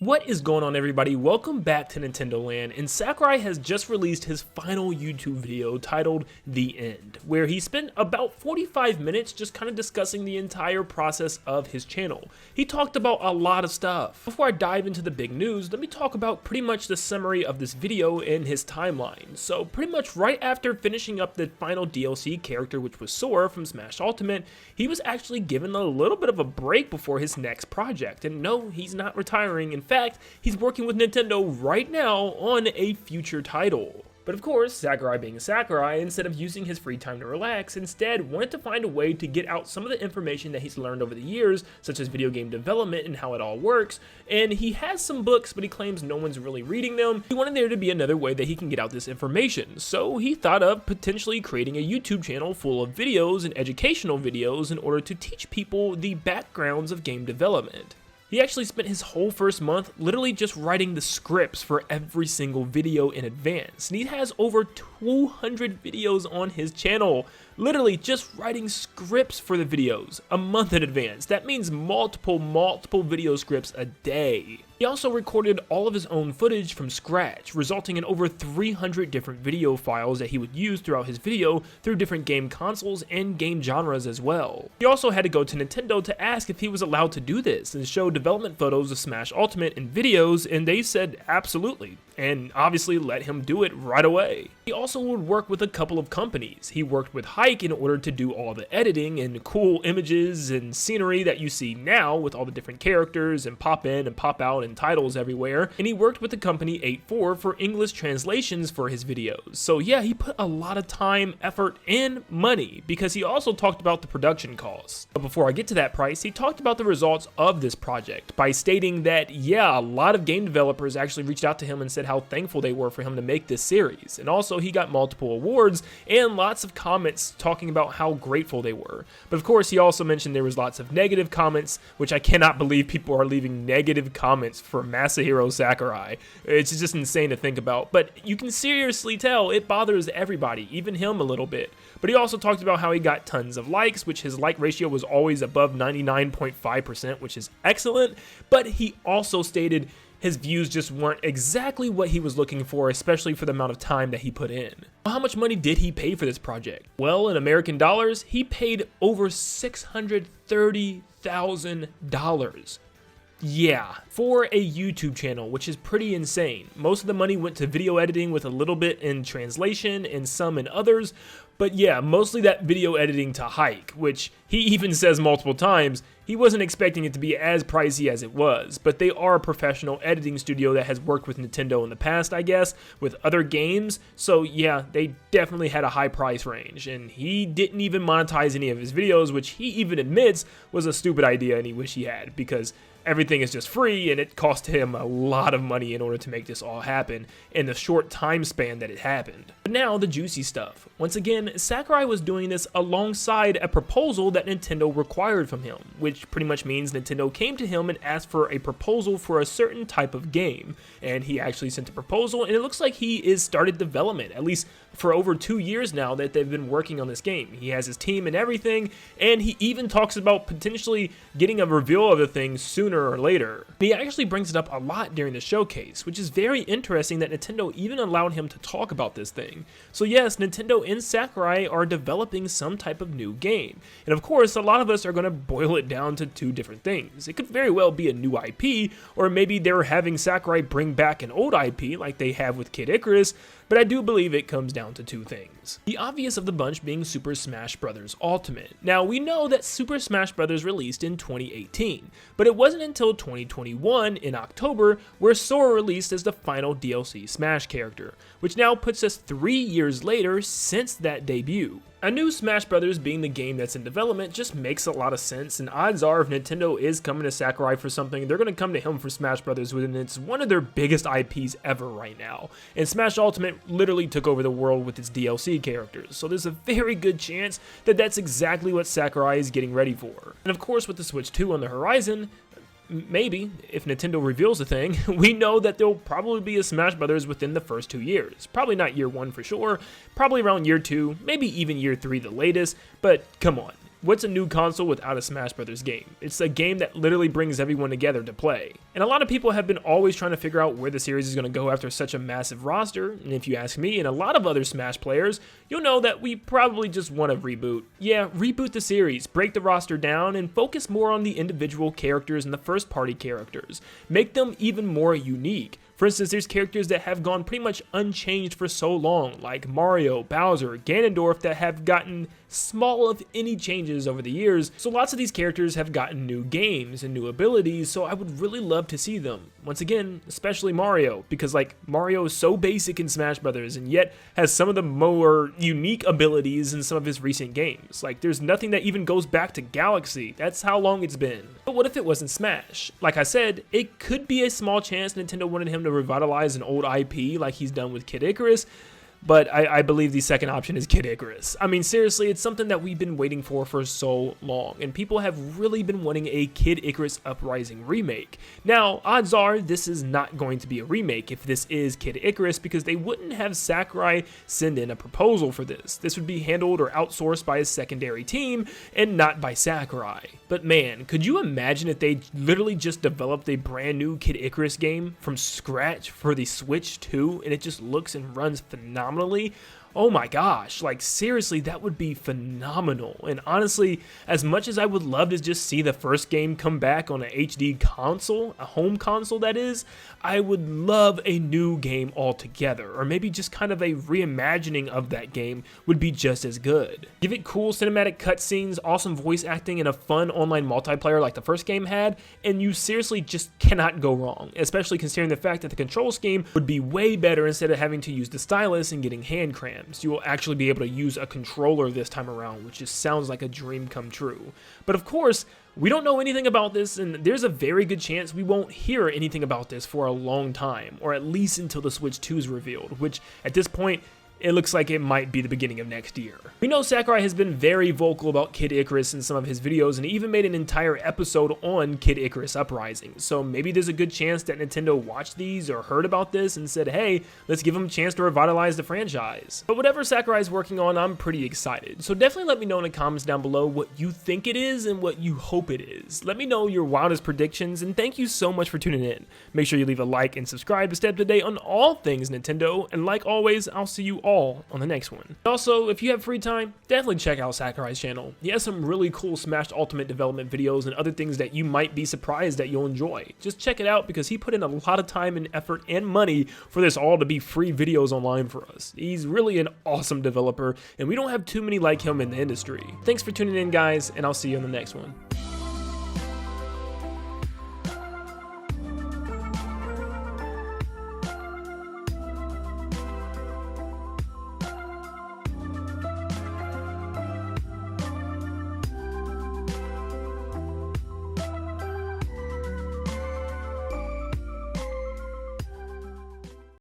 What is going on, everybody? Welcome back to Nintendo Land, and Sakurai has just released his final YouTube video titled The End, where he spent about 45 minutes just kind of discussing the entire process of his channel. He talked about a lot of stuff. Before I dive into the big news, let me talk about pretty much the summary of this video and his timeline. So pretty much right after finishing up the final DLC character, which was Sora from Smash Ultimate, he was actually given a little bit of a break before his next project, and no, he's not retiring. In fact, he's working with Nintendo right now on a future title. But of course, Sakurai being Sakurai, instead of using his free time to relax, instead wanted to find a way to get out some of the information that he's learned over the years, such as video game development and how it all works. And he has some books, but he claims no one's really reading them. He wanted there to be another way that he can get out this information. So he thought of potentially creating a YouTube channel full of videos and educational videos in order to teach people the backgrounds of game development. He actually spent his whole first month literally just writing the scripts for every single video in advance. And he has over 200 videos on his channel, literally just writing scripts for the videos a month in advance. That means multiple video scripts a day. He also recorded all of his own footage from scratch, resulting in over 300 different video files that he would use throughout his video through different game consoles and game genres as well. He also had to go to Nintendo to ask if he was allowed to do this and show development photos of Smash Ultimate in videos, and they said absolutely, and obviously let him do it right away. He also would work with a couple of companies. He worked with Hike in order to do all the editing and cool images and scenery that you see now with all the different characters and pop in and pop out and titles everywhere. And he worked with the company 84 for English translations for his videos. So yeah, he put a lot of time, effort, and money, because he also talked about the production costs. But before I get to that price, he talked about the results of this project by stating that yeah, a lot of game developers actually reached out to him and said how thankful they were for him to make this series. And also he got multiple awards and lots of comments talking about how grateful they were. But of course he also mentioned there was lots of negative comments, which I cannot believe people are leaving negative comments for Masahiro Sakurai. It's just insane to think about, but you can seriously tell it bothers everybody, even him a little bit. But he also talked about how he got tons of likes, which his like ratio was always above 99.5%, which is excellent. But he also stated his views just weren't exactly what he was looking for, especially for the amount of time that he put in. Well, how much money did he pay for this project? Well, in American dollars, he paid over $630,000. Yeah, for a YouTube channel, which is pretty insane. Most of the money went to video editing with a little bit in translation and some in others. But yeah, mostly that video editing to Hike, which he even says multiple times he wasn't expecting it to be as pricey as it was, but they are a professional editing studio that has worked with Nintendo in the past, I guess, with other games. So yeah, they definitely had a high price range, and he didn't even monetize any of his videos, which he even admits was a stupid idea and he wish he had, because everything is just free, and it cost him a lot of money in order to make this all happen in the short time span that it happened. But now, the juicy stuff. Once again, Sakurai was doing this alongside a proposal that Nintendo required from him, which pretty much means Nintendo came to him and asked for a proposal for a certain type of game. And he actually sent a proposal, and it looks like he is started development, at least for over 2 years now that they've been working on this game. He has his team and everything, and he even talks about potentially getting a reveal of the thing sooner or later. He actually brings it up a lot during the showcase, which is very interesting that Nintendo even allowed him to talk about this thing. So yes, Nintendo and Sakurai are developing some type of new game. And of course, a lot of us are going to boil it down to two different things. It could very well be a new IP, or maybe they're having Sakurai bring back an old IP like they have with Kid Icarus, but I do believe it comes down to two things. The obvious of the bunch being Super Smash Bros. Ultimate. Now, we know that Super Smash Bros. Released in 2018, but it wasn't until 2021 in October where Sora released as the final DLC Smash character, which now puts us 3 years later since that debut. A new Smash Bros. Being the game that's in development just makes a lot of sense, and odds are if Nintendo is coming to Sakurai for something, they're going to come to him for Smash Bros. When it's one of their biggest IPs ever right now. And Smash Ultimate literally took over the world with its DLC characters, so there's a very good chance that that's exactly what Sakurai is getting ready for. And of course, with the Switch 2 on the horizon, maybe, if Nintendo reveals a thing, we know that there'll probably be a Smash Bros. Within the first 2 years. Probably not year 1 for sure, probably around year 2, maybe even year 3 the latest, but come on. what's a new console without a Smash Brothers game? It's a game that literally brings everyone together to play. And a lot of people have been always trying to figure out where the series is going to go after such a massive roster. And if you ask me and a lot of other Smash players, you'll know that we probably just want to reboot. Yeah, reboot the series, break the roster down, and focus more on the individual characters and the first party characters. Make them even more unique. For instance, there's characters that have gone pretty much unchanged for so long, like Mario, Bowser, Ganondorf, that have gotten small if any changes over the years. So lots of these characters have gotten new games and new abilities, so I would really love to see them. Once again, especially Mario, because like Mario is so basic in Smash Brothers and yet has some of the more unique abilities in some of his recent games. Like there's nothing that even goes back to Galaxy. That's how long it's been. But what if it wasn't Smash? Like I said, it could be a small chance Nintendo wanted him to revitalize an old IP like he's done with Kid Icarus, but I believe the second option is Kid Icarus. I mean, seriously, it's something that we've been waiting for so long, and people have really been wanting a Kid Icarus Uprising remake. Now, odds are this is not going to be a remake if this is Kid Icarus, because they wouldn't have Sakurai send in a proposal for this. This would be handled or outsourced by a secondary team, and not by Sakurai. But man, could you imagine if they literally just developed a brand new Kid Icarus game from scratch for the Switch 2, and it just looks and runs phenomenally? Oh my gosh, like seriously, that would be phenomenal. And honestly, as much as I would love to just see the first game come back on an HD console, a home console that is, I would love a new game altogether, or maybe just kind of a reimagining of that game would be just as good. Give it cool cinematic cutscenes, awesome voice acting, and a fun online multiplayer like the first game had, and you seriously just cannot go wrong, especially considering the fact that the control scheme would be way better instead of having to use the stylus and getting hand cramps. You will actually be able to use a controller this time around, which just sounds like a dream come true. But of course, we don't know anything about this, and there's a very good chance we won't hear anything about this for a long time, or at least until the Switch 2 is revealed, which at this point, it looks like it might be the beginning of next year. We know Sakurai has been very vocal about Kid Icarus in some of his videos, and he even made an entire episode on Kid Icarus Uprising. So maybe there's a good chance that Nintendo watched these or heard about this and said, hey, let's give him a chance to revitalize the franchise. But whatever Sakurai's working on, I'm pretty excited. So definitely let me know in the comments down below what you think it is and what you hope it is. Let me know your wildest predictions, and thank you so much for tuning in. Make sure you leave a like and subscribe to stay up to date on all things Nintendo, and like always, I'll see you all on the next one. Also, if you have free time, definitely check out Sakurai's channel. He has some really cool Smash Ultimate development videos and other things that you might be surprised that you'll enjoy. Just check it out because he put in a lot of time and effort and money for this all to be free videos online for us. He's really an awesome developer, and we don't have too many like him in the industry. Thanks for tuning in, guys, and I'll see you on the next one.